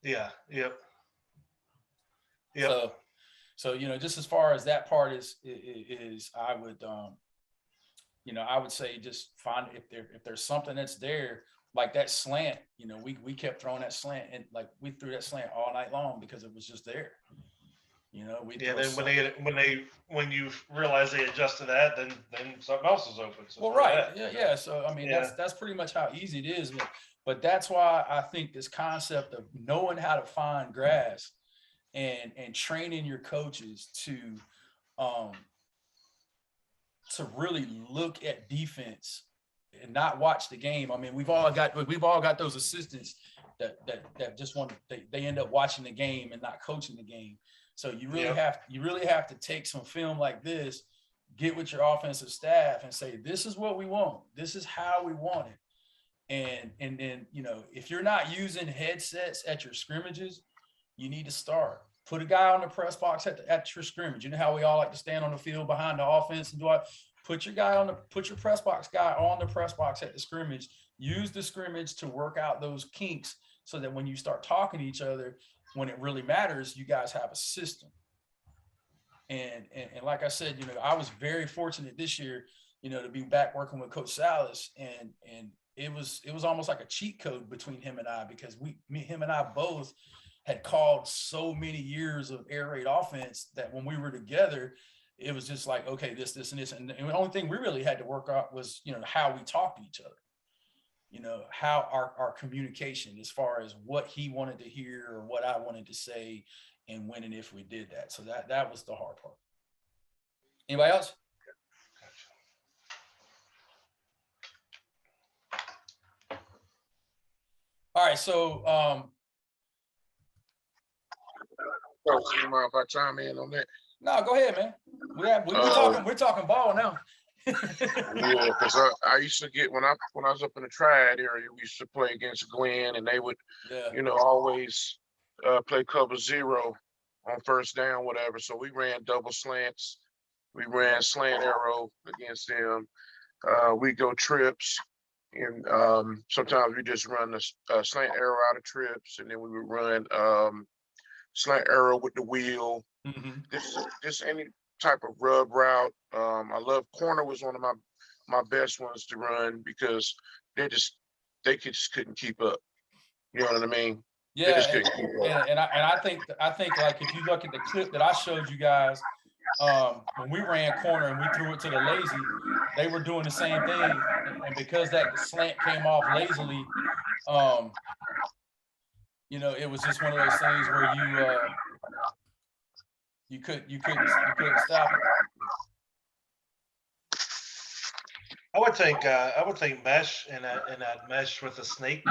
Yeah. Yep. Yep. So, just as far as that part is I would say just find if there's something that's there, like that slant. We kept throwing that slant, and like we threw that slant all night long because it was just there. We Yeah. threw a Then slant. when you realize they adjust to that, then something else is open. So Well, throw right, that. yeah, You know. yeah. So I mean, Yeah. that's pretty much how easy it is. But that's why I think this concept of knowing how to find grass and training your coaches um to really look at defense and not watch the game. I mean, we've all got those assistants that just want they end up watching the game and not coaching the game. So Yep. you really have to take some film like this, get with your offensive staff and say, this is what we want. This is how we want it. And then, if you're not using headsets at your scrimmages, you need to start. Put a guy on the press box at your scrimmage. You know how we all like to stand on the field behind the offense and do it. Put your press box guy on the press box at the scrimmage. Use the scrimmage to work out those kinks so that when you start talking to each other, when it really matters, you guys have a system. And like I said, I was very fortunate this year, to be back working with Coach Salas, and it was almost like a cheat code between him and I, because him and I both had called so many years of air raid offense that when we were together, it was just like, okay, this and this, and the only thing we really had to work out was how we talk to each other, how our communication as far as what he wanted to hear or what I wanted to say, and when and if we did that. So that was the hard part. Anybody else? All right, so So, you mind if I chime in on that? no, go ahead, man. We're talking ball now. Yeah, because I used to get when I was up in the triad area, we used to play against Glenn, and they would, Yeah. always play cover zero on first down, whatever. So we ran double slants, we ran slant arrow against them. We go trips, and sometimes we just run the slant arrow out of trips, and then we would run slant arrow with the wheel. Hmm. This any type of rub route. I love corner was one of my best ones to run because they just just couldn't keep up. You know what I mean? They Yeah, just couldn't keep up. and I think like if you look at the clip that I showed you guys, when we ran corner and we threw it to the lazy, they were doing the same thing, and because that slant came off lazily, um, it was just one of those things where you couldn't stop it. I would think mesh in that mesh with the snake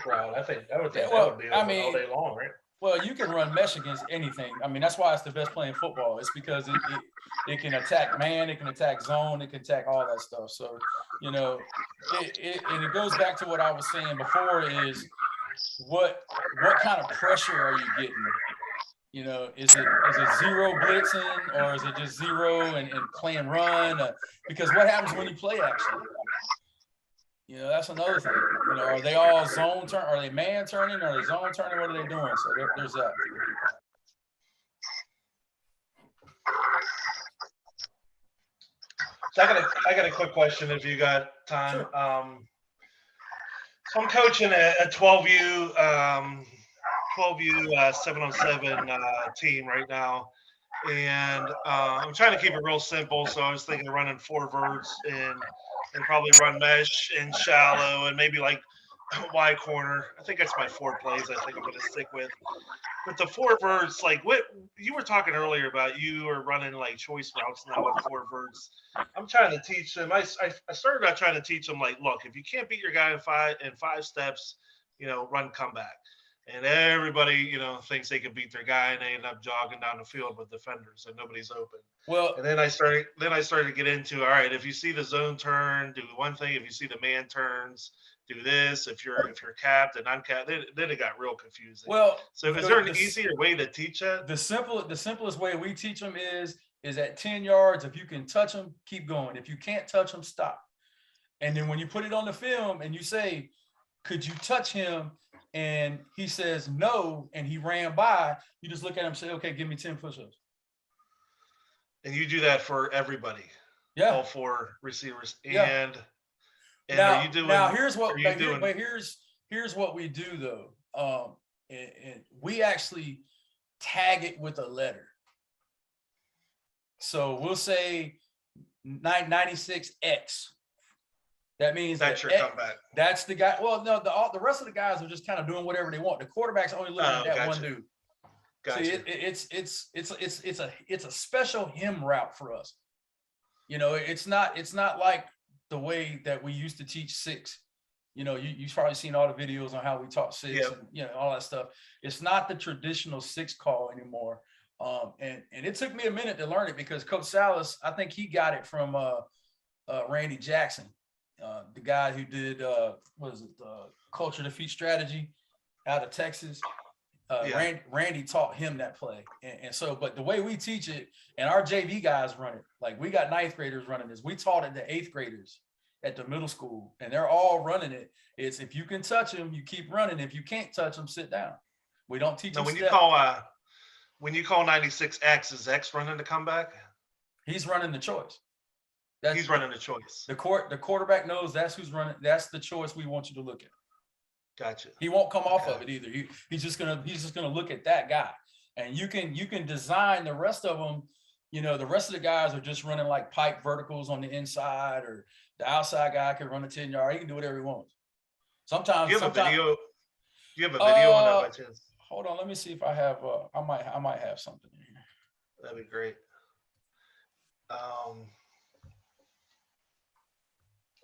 route. I would Yeah, think that would well, be I open all mean, day long, right? well, you can run mesh against anything. I mean, that's why it's the best play in football. It's because it can attack man, it can attack zone, it can attack all that stuff. So, you know, and it goes back to what I was saying before is what kind of pressure are you getting? Is it zero blitzing, or is it just zero and playing run? Because what happens when you play action? That's another thing. Are they all zone turn? Are they man turning? Are they zone turning? What are they doing? So there's that. So I got a quick question if you got time. Sure. So I'm coaching a 12U 7 on 7 team right now, and I'm trying to keep it real simple. So I was thinking of running four verts and probably run mesh and shallow and maybe like Y corner. I think that's my four plays. I think I'm going to stick with the four verts. Like what you were talking earlier about, you are running like choice routes now with four verts. I'm trying to teach them. I started out trying to teach them like, look, if you can't beat your guy in five steps, run comeback. And everybody, thinks they can beat their guy, and they end up jogging down the field with defenders, and nobody's open. Well, And then I started to get into, all right, if you see the zone turn, do one thing. If you see the man turns, do this. If you're capped and uncapped, then it got real confusing. well, So is there an easier way to teach that? the simplest way we teach them is at 10 yards. If you can touch them, keep going. If you can't touch them, stop. And then when you put it on the film and you say, could you touch him and he says no, and he ran by, you just look at him and say, okay, give me 10 push-ups. And you do that for everybody, Yeah. all 4 receivers. Yeah. And Now, are you doing? here's what. Are you doing? But here's what we do though. And we actually tag it with a letter. So we'll say 96X. That means That's your X, comeback. that's the guy. Well, no, the rest of the guys are just kind of doing whatever they want. The quarterback's only looking at that one dude. Gotcha. See, it's a special him route for us. You know, it's not like the way that we used to teach 6. You know, you've probably seen all the videos on how we taught 6 Yep. and, you know, all that stuff. It's not the traditional 6 call anymore. And it took me a minute to learn it because Coach Salas, I think he got it from Randy Jackson, the guy who did Culture Defeat Strategy out of Texas. Yeah. Randy taught him that play. And so, but the way we teach it, and our JV guys run it, like we got 9th graders running this. We taught it to 8th graders at the middle school, and they're all running it. It's if you can touch them, you keep running. If you can't touch them, sit down. We don't teach them. Now, step. when you call 96X, is X running the comeback? He's running the choice. He's running the choice. The quarterback knows that's who's running. That's the choice we want you to look at. Gotcha. He won't come off of it either. He's just gonna look at that guy, and you can design the rest of them. You know, the rest of the guys are just running like pipe verticals on the inside, or the outside guy can run a 10-yard. He can do whatever he wants. Sometimes Do you have a video? Do you have a video on that by chance? Hold on, let me see if I have. I might have something in here. That'd be great.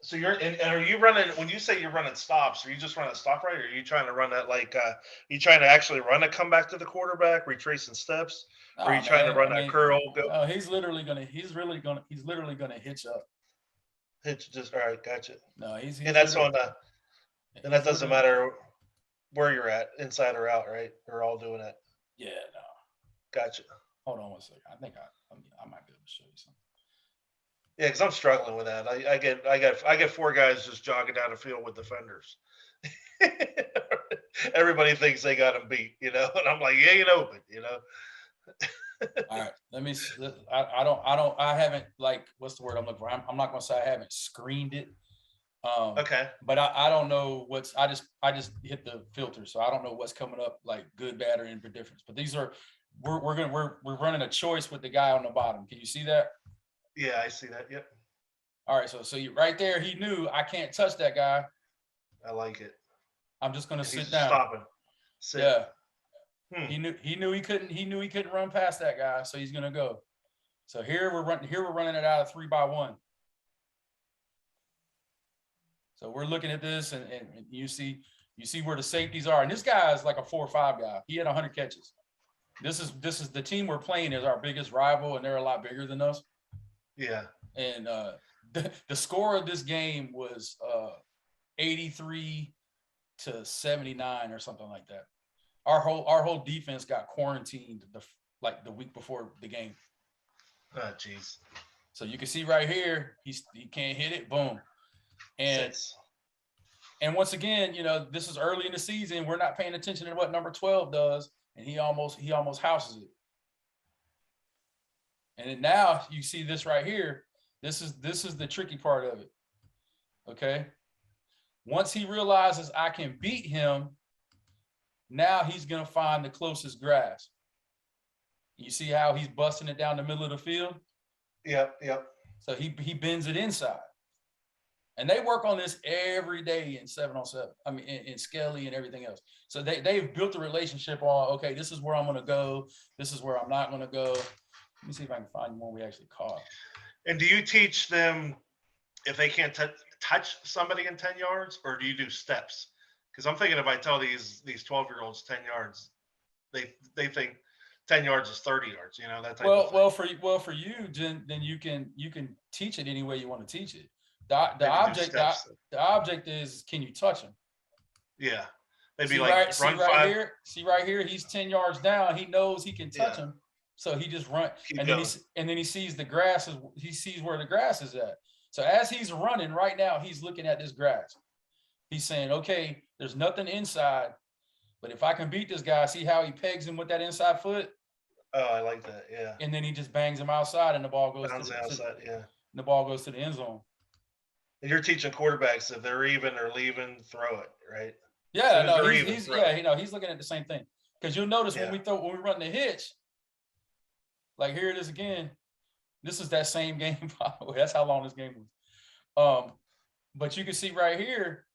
So and are you running, when you say you're running stops, are you just running a stop right? Or are you trying to run that like, you trying to actually run a comeback to the quarterback, retracing steps? Or are you trying to run that curl? No, he's literally gonna hitch up. Hitch just, all right, gotcha. No, he's And that's on and that doesn't literally- matter where you're at, inside or out, right? We're all doing it. Yeah, no. Gotcha. Hold on one second. I think I might be able to show you something. Yeah, because I'm struggling with that. I get 4 guys just jogging down the field with defenders. Everybody thinks they got them beat, you know, and I'm like, yeah, you know, but you know. All right, let me. I haven't, like, what's the word I'm looking for? I'm not gonna say I haven't screened it. Okay. But I don't know what's. I just hit the filter, so I don't know what's coming up, like good, bad, or indifference. But these are we're running a choice with the guy on the bottom. Can you see that? Yeah, I see that. Yep. All right, so you right there, he knew I can't touch that guy. I like it. I'm just gonna He's sit just down. stopping. Sit. Yeah. Hmm. He knew he couldn't run past that guy, so he's gonna go. So here we're running it out of 3-by-1. So we're looking at this, and you see where the safeties are, and this guy is like a 4-5 guy. He had 100 catches. This is the team we're playing is our biggest rival, and they're a lot bigger than us. Yeah. And the score of this game was 83-79 or something like that. Our whole defense got quarantined the week before the game. Oh, jeez. So you can see right here, he can't hit it. Boom. And once again, you know, this is early in the season. We're not paying attention to what number 12 does, and he almost houses it. And then now you see this right here. This is the tricky part of it. Okay. Once he realizes I can beat him, now he's gonna find the closest grass. You see how he's busting it down the middle of the field? Yep. So he bends it inside. And they work on this every day in 7-on-7. I mean, in Skelly and everything else. So they've built a relationship on, okay, this is where I'm gonna go. This is where I'm not gonna go. Let me see if I can find one we actually caught. And do you teach them if they can't touch somebody in 10 yards, or do you do steps? Because I'm thinking if I tell these 12-year-olds 10 yards, they think 10 yards is 30 yards, you know, that type of thing. Well, for you, then you can teach it any way you want to teach it. The object is, can you touch him? Yeah. Maybe See like run right 5. Here. See right here, he's 10 yards down. He knows he can touch him. So he just run, and then he sees the grass. He sees where the grass is at. So as he's running right now, he's looking at this grass. He's saying, okay, there's nothing inside. But if I can beat this guy, see how he pegs him with that inside foot, Oh, I like that. Yeah. and then he just bangs him outside, and the ball goes Bounce outside. Yeah. the ball goes to the end zone. And you're teaching quarterbacks if they're even or leaving, throw it, right? Yeah, As no, they're he's, even, he's throw yeah, it. you know, he's looking at the same thing. Because you'll notice when Yeah. we run the hitch, like here it is again. This is that same game. By the way. That's how long this game was. But you can see right here,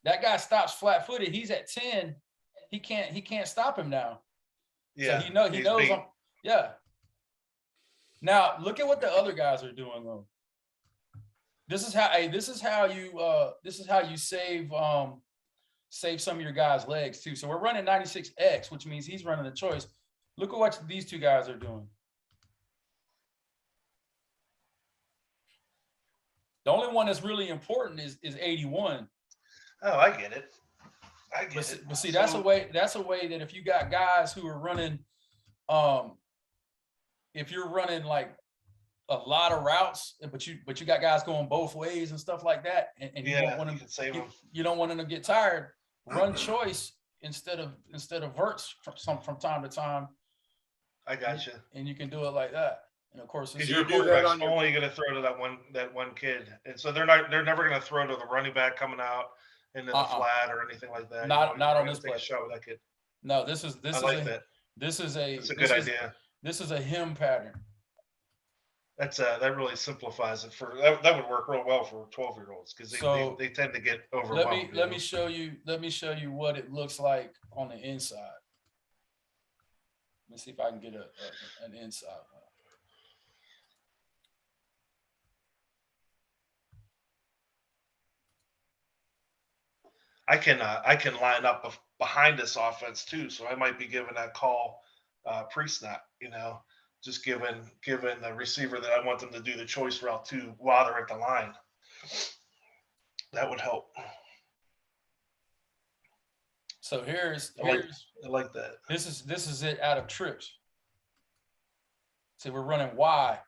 that guy stops flat-footed. He's at 10. He can't stop him now. Yeah. So he he's knows beat. yeah. Now look at what the other guys are doing though. This is how you save some of your guys' legs too. So we're running 96X, which means he's running a choice. Look at what these two guys are doing. The only one that's really important is 81. Oh, I get it. I get But, it. but see, that's a way that if you got guys who are running, if you're running like a lot of routes, but you got guys going both ways and stuff like that, and you don't want you them can save them. you don't want them to get tired. Run choice instead of verts from time to time, I got you. and you can do it like that. And of course, Because this your is, do that quarterback's on your- only going to throw to that one kid, and so they're never going to throw to the running back coming out into the flat or anything like that. Not you're on gonna this take a play. shot with that kid. no, this is I like that. this is a That's a good idea. This is a him pattern. That really simplifies it for that would work real well for 12-year-olds because So, they tend to get overwhelmed. Let me show you what it looks like on the inside. Let me see if I can get an inside one. I can line up behind this offense too, so I might be giving that call pre-snap. Just giving the receiver that I want them to do the choice route to while they're at the line. That would help. So here's I like that. this is it out of trips. See, we're running Y.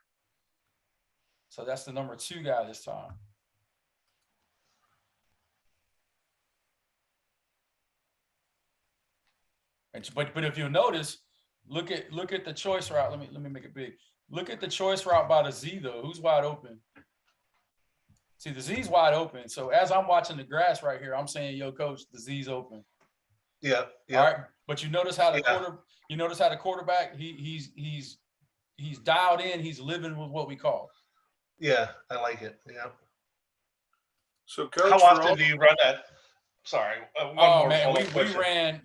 So that's the number 2 guy this time. But if you notice, look at the choice route. Let me make it big. Look at the choice route by the Z though. Who's wide open? See, the Z's wide open. So as I'm watching the grass right here, I'm saying, "Yo, coach, the Z's open." Yeah. All right. But you notice how the quarterback he's dialed in. He's living with what we call. Yeah, I like it. Yeah. So, coach, How often do you run that? Sorry. One more man, question.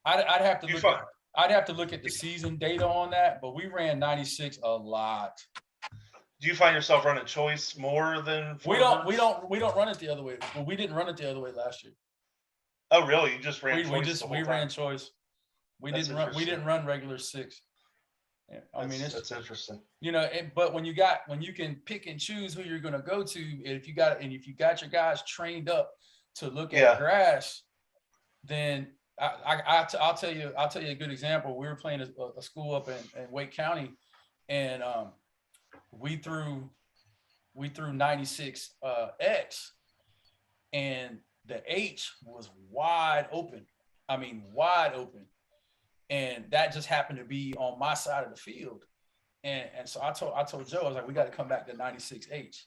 I'd have to You look fine. I'd have to look at the season data on that, but we ran 96 a lot. Do you find yourself running choice more than We don't run it the other way. Well, we didn't run it the other way last year. Oh, really? You just ran choice? We ran choice. We That's didn't run regular 6. Yeah, I mean, that's interesting. But when you can pick and choose who you're going to go to, if you got your guys trained up to look at grass, then I'll tell you a good example. We were playing a school up in Wake County, and we threw 96 X, and the H was wide open. I mean, wide open. And that just happened to be on my side of the field. And so I told Joe, I was like, we got to come back to 96H.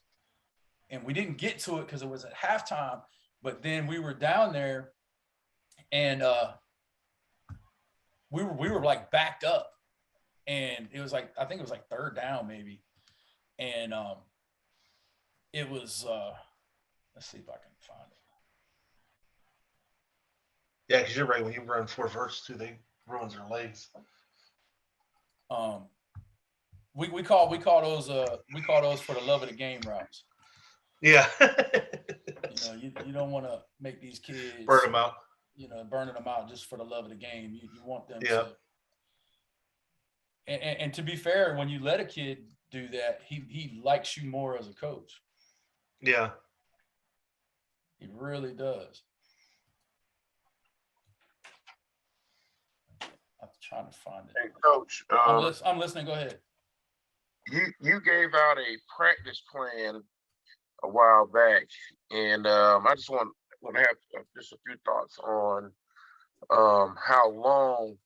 And we didn't get to it because it was at halftime. But then we were down there, and we were like backed up. And it was like, I think it was like 3rd down maybe. And it was, let's see if I can find it. Yeah, because you're right. When you run 4 verts too, they ruins their legs. We call those for the love of the game routes. Yeah. You don't want to make these kids Burn them out. Burning them out just for the love of the game. You want them Yeah. to. And to be fair, when you let a kid do that, he likes you more as a coach. Yeah. He really does. I'm trying to find it. Hey, coach, I'm listening. Go ahead. you gave out a practice plan a while back, and I just want want to have just a few thoughts on how long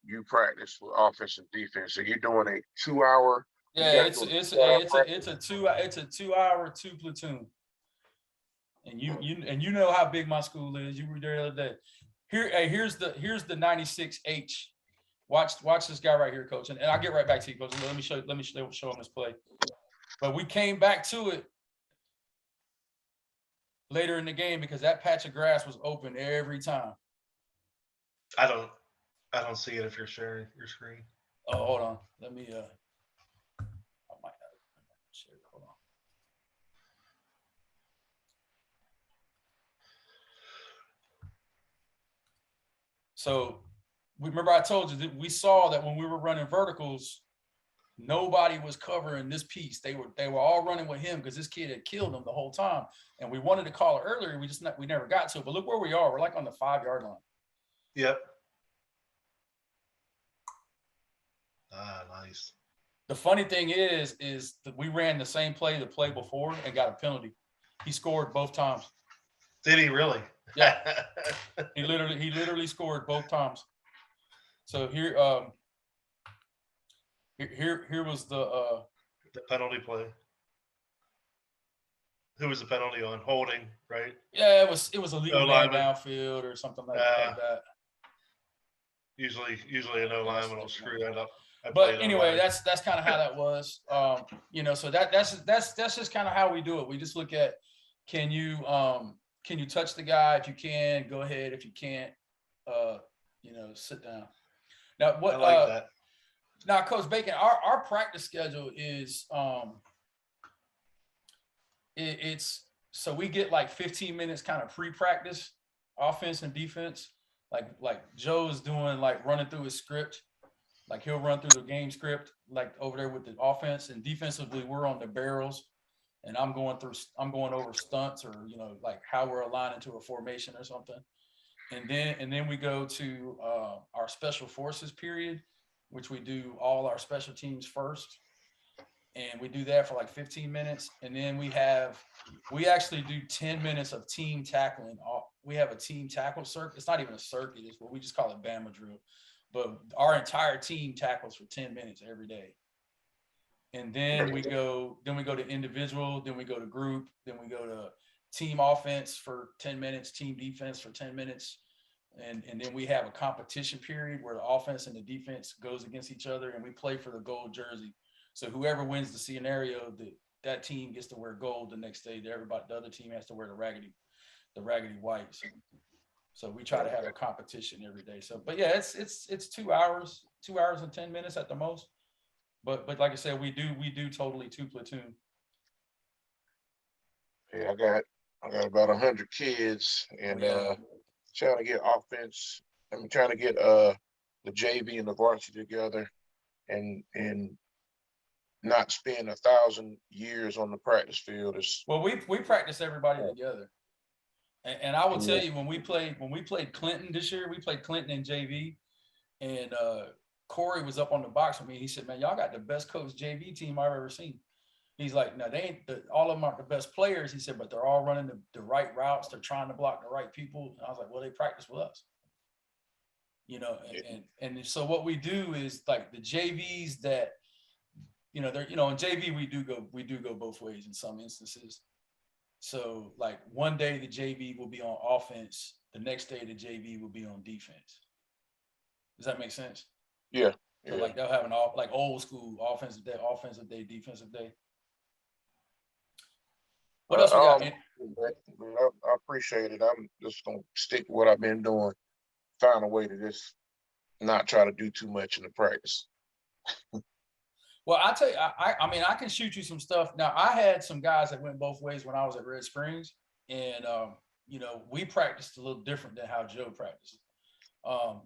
you practice with offense and defense. So you're doing a 2 hour. You Yeah, guys doing it's 2 hour it's a 2 hour 2 platoon. And you know how big my school is. You were there the other day. Here's the 96H. Watch this guy right here, coach. And I'll get right back to you, coach. Let me show him this play. But we came back to it later in the game because that patch of grass was open every time. I don't see it if you're sharing your screen. Oh, hold on. Let me I might not share it. Hold on. So remember I told you that we saw that when we were running verticals, nobody was covering this piece. They were all running with him because this kid had killed him the whole time. And we wanted to call it earlier. We never got to it. But look where we are. We're like on the 5-yard line. Yep. Ah, nice. The funny thing is that we ran the same play the play before and got a penalty. He scored both times. Did he really? Yeah. He literally scored both times. So here was the penalty play. Who was the penalty on? Holding, right? Yeah, it was illegal man lineman. downfield or something like that. Usually a no lineman will screw that up. But anyway, that's kind of how that was. So that's just kind of how we do it. We just look at can you touch the guy? If you can, go ahead. If you can't, sit down. Now what I like that. Now, Coach Bacon, our practice schedule is it's so we get like 15 minutes kind of pre-practice, offense and defense. Like Joe's doing like running through his script. Like he'll run through the game script, like over there with the offense, and defensively we're on the barrels, and I'm going over stunts or like how we're aligning to a formation or something. And then we go to our special forces period, which we do all our special teams first. And we do that for like 15 minutes. And then we actually do 10 minutes of team tackling. We have a team tackle circuit. It's not even a circuit, it's what we just call it Bama drill. But our entire team tackles for 10 minutes every day. And then we go to individual, then we go to group, then we go to team offense for 10 minutes, team defense for 10 minutes. And then we have a competition period where the offense and the defense goes against each other and we play for the gold jersey. So whoever wins the scenario, that team gets to wear gold the next day. The other team has to wear the raggedy whites. So we try to have a competition every day. So, but yeah, it's 2 hours and 10 minutes at the most. But like I said, we do totally 2 platoon. Yeah, I got about 100 kids and trying to get offense. I'm trying to get the JV and the varsity together and not spend 1,000 years on the practice field. Well, we practice everybody together. And I will tell you, when we played Clinton this year, we played Clinton in JV, and Corey was up on the box with me. He said, "Man, y'all got the best coach JV team I've ever seen." He's like, "No, they ain't. All of them aren't the best players." He said, "But they're all running the right routes. They're trying to block the right people." And I was like, "Well, they practice with us." And so what we do is like the JVs that, they're in JV we do go both ways in some instances. So like one day the JV will be on offense, the next day the JV will be on defense. Does that make sense? Yeah. So like they'll have like old school offensive day, defensive day. What else we got? I appreciate it. I'm just gonna stick with what I've been doing. Find a way to just not try to do too much in the practice. Well, I tell you, I can shoot you some stuff. Now, I had some guys that went both ways when I was at Red Springs, and we practiced a little different than how Joe practiced.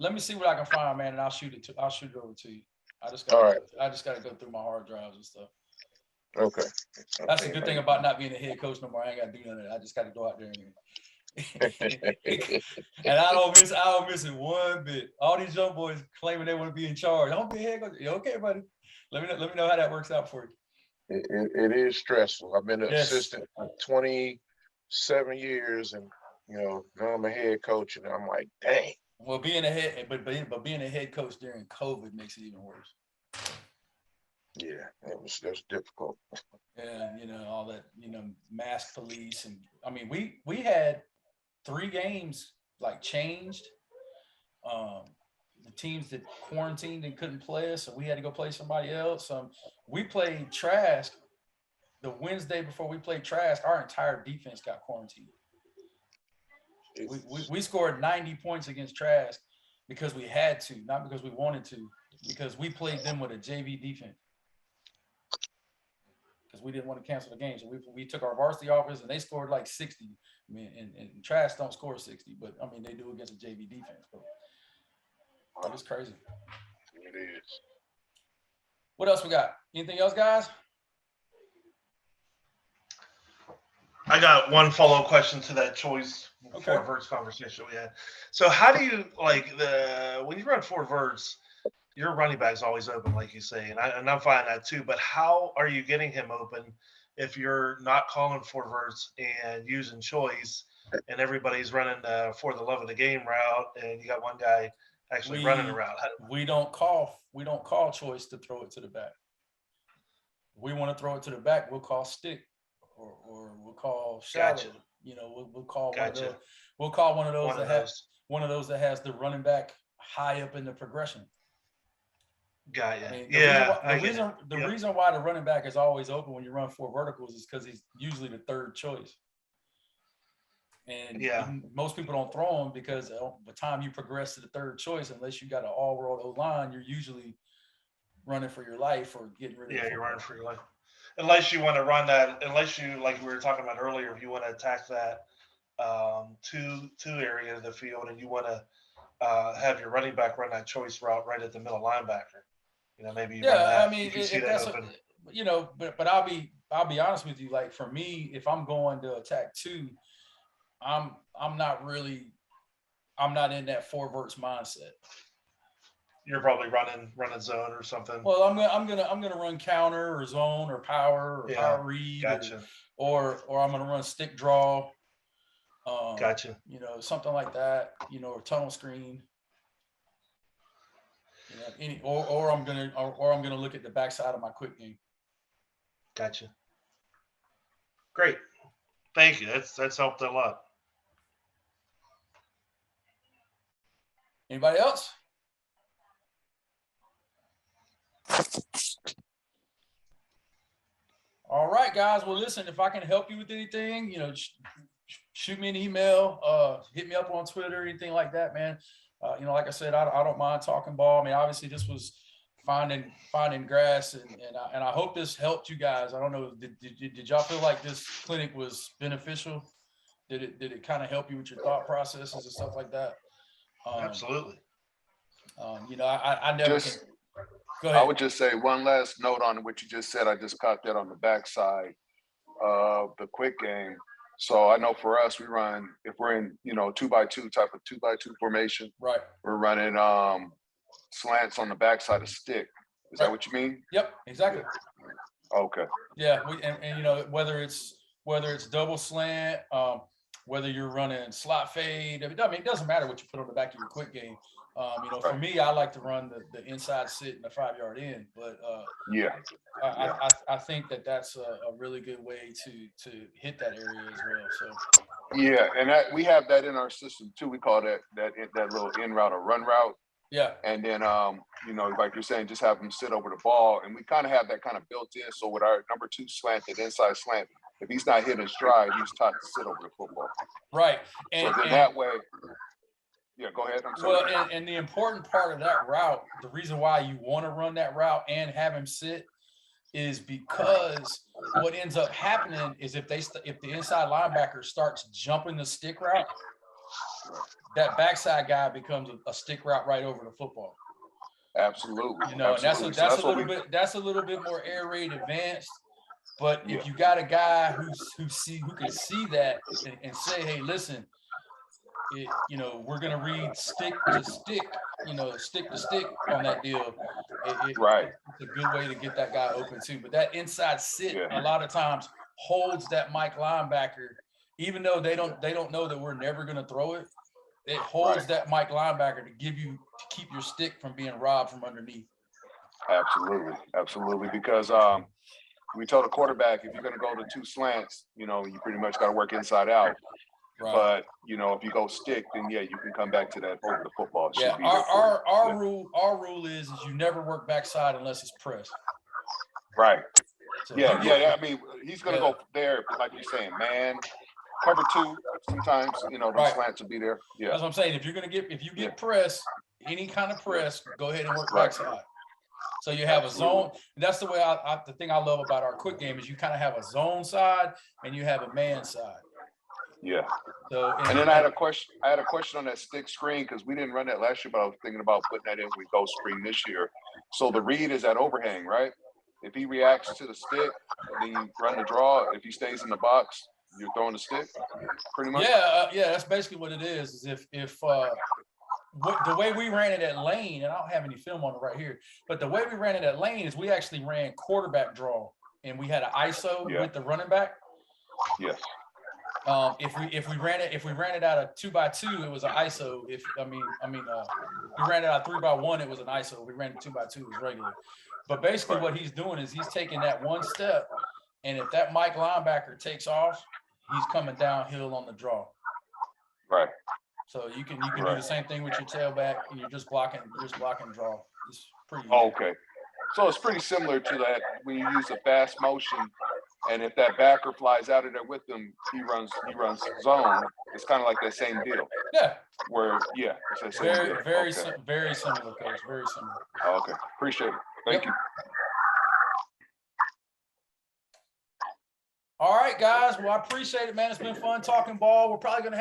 Let me see what I can find, man, and I'll shoot it over to you. I just got to go through my hard drives and stuff. Okay. That's the good thing about not being a head coach no more. I ain't got to do none of that. I just got to go out there and I don't miss it one bit. All these young boys claiming they want to be in charge. I don't be a head coach. Okay, buddy. Let me know how that works out for you. It is stressful. I've been an assistant for 27 years, and Now I'm a head coach, and I'm like, dang. Well, being a head, but being a head coach during COVID makes it even worse. Yeah, that's difficult. And all that, mask police, and I mean, we had 3 games like changed. The teams that quarantined and couldn't play us, so we had to go play somebody else. We played Trask the Wednesday before we played Trask. Our entire defense got quarantined. We scored 90 points against Trask because we had to, not because we wanted to, because we played them with a JV defense. Because we didn't want to cancel the game. So we took our varsity offense and they scored like 60. I mean, and Trask don't score 60, but I mean, they do against a JV defense. But it's crazy. It is. What else we got? Anything else, guys? I got one follow-up question to that choice Okay. for verts conversation we had. So how do you like when you run 4 verts, your running back's always open, like you say, and I'm fine that too. But how are you getting him open if you're not calling 4 verts and using choice, and everybody's running for the love of the game route, and you got one guy actually running a route? We don't call choice to throw it to the back. We want to throw it to the back, we'll call stick or we'll call shallow. Gotcha. We'll call one of Gotcha. those. We'll call one of those One that of has those. the running back high up in the progression. Got you. I mean, the Yep. reason why the running back is always open when you run 4 verticals is because he's usually the 3rd choice. And most people don't throw him because by the time you progress to the 3rd choice, unless you got an all-world O-line, you're usually running for your life or getting rid of. Yeah, you're running for your life. Unless you want to run that, unless you, like we were talking about earlier, if you want to attack that two area of the field, and you want to have your running back run that choice route right at the middle linebacker. Maybe you run that. I mean, if you see that open. But I'll be honest with you. Like for me, if I'm going to attack 2, I'm not in that 4 verts mindset. You're probably running zone or something. Well, I'm gonna run counter or zone or power or power read. Gotcha. Or I'm gonna run stick draw. Gotcha. Something like that. Or tunnel screen. Or I'm gonna look at the backside of my quick game. Gotcha. Great. Thank you. That's helped a lot. Anybody else? All right, guys. Well, listen, if I can help you with anything, shoot me an email, hit me up on Twitter, anything like that, man. Like I said, I don't mind talking ball. I mean, obviously this was finding grass, and I hope this helped you guys. I don't know. Did y'all feel like this clinic was beneficial? Did it kind of help you with your thought processes and stuff like that? Absolutely. I never. Go ahead. I would just say one last note on what you just said. I just caught that on the backside of the quick game. So I know for us, we run, if we're in, 2x2 type of 2x2 formation, right? We're running slants on the backside of stick. Is that what you mean? Yep, exactly. Okay. Yeah, whether it's double slant, whether you're running slot fade. I mean, it doesn't matter what you put on the back of your quick game. For me, I like to run the inside sit and the 5-yard in, but I think that's a really good way to hit that area as well. So yeah, and we have that in our system too. We call that little in route or run route. Yeah. And then like you're saying, just have them sit over the ball, and we kind of have that kind of built in. So with our number 2 slant, that inside slant, if he's not hitting stride, he's taught to sit over the football. Right. And that way. Yeah, go ahead. I'm sorry. Well, and the important part of that route, the reason why you want to run that route and have him sit is because what ends up happening is if the inside linebacker starts jumping the stick route, that backside guy becomes a stick route right over the football. Absolutely. And that's a little bit more air raid advanced. But if you got a guy who can see that and say, hey, listen, we're going to read stick to stick, stick to stick on that deal. Right. It's a good way to get that guy open too. But that inside sit a lot of times holds that Mike linebacker even though they don't know that we're never going to throw it, it holds Right. that Mike linebacker to keep your stick from being robbed from underneath. Absolutely, absolutely. Because we told the quarterback, if you're going to go to two slants, you know, you pretty much got to work inside out. Right. But you know, if you go stick, then yeah, you can come back to that over the football. It should Yeah. be there for you. Our Yeah. rule is you never work backside unless it's press. Right. So Yeah, you get- yeah. I mean, he's going to Yeah. go there, like you're saying, man. Cover two. Sometimes, you know, those Right. slants will be there. Yeah. That's what I'm saying. If you Yeah. get press, any kind of press, go ahead and work Right. backside. So you have Absolutely. a zone. That's the way the thing I love about our quick game is you kind of have a zone side and you have a man side. Yeah. So And then I had a question on that stick screen because we didn't run that last year, but I was thinking about putting that in with go screen this year. So the read is at overhang, right? If he reacts to the stick, then you run the draw. If he stays in the box, you're throwing the stick, pretty much. yeah, that's basically what it is. Is if the way we ran it at Lane, and I don't have any film on it right here, but the way we ran it at Lane is we actually ran quarterback draw, and we had an ISO Yeah. with the running back. Yes. If we ran it out of 2x2, it was an ISO. We ran it out 3x1, it was an ISO. We ran it 2x2, it was regular. But basically, Right. what he's doing is he's taking that one step, and if that Mike linebacker takes off, he's coming downhill on the draw. Right. So you can do Right. the same thing with your tailback, and you're just blocking draw. It's pretty. Oh, okay. So it's pretty similar to that when you use a fast motion, and if that backer flies out of there with him, he runs zone. It's kind of like that same deal. Yeah, Where yeah, it's that same deal. very Okay. very similar, coach. Very similar. Okay. Appreciate it. Thank you. All right, guys. Well, I appreciate it, man. It's been fun talking ball. We're probably gonna have